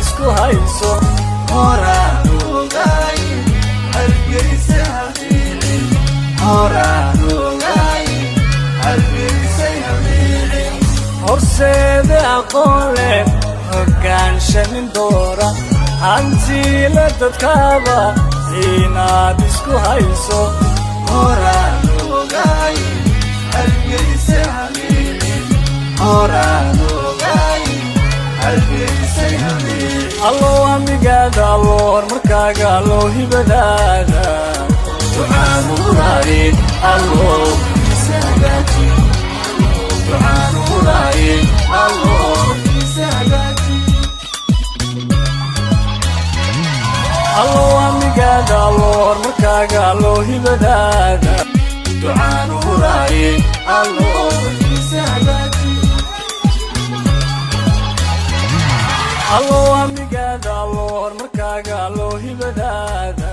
isku hayso horaan ogaay hargeysa habiilin horaan ogaay hargeysa habiilin horseeda aqoon leh hogaanshanin doora hantiila dadkaaba inaad isku hayso horaan ogaay hargeysa habiilin horaan ogaay hargeysa habiilin allo amigaada allo horumarkaaga allo hibadaada ducaan uraaye allo isa hagaaji ducaan uraaye allo isa hagaaji allo amigaada allo horumarkaaga allo hibadaada ducaan uraaye allo isa hagaaji allo amigaada allo horumarkaaga allo hibadaada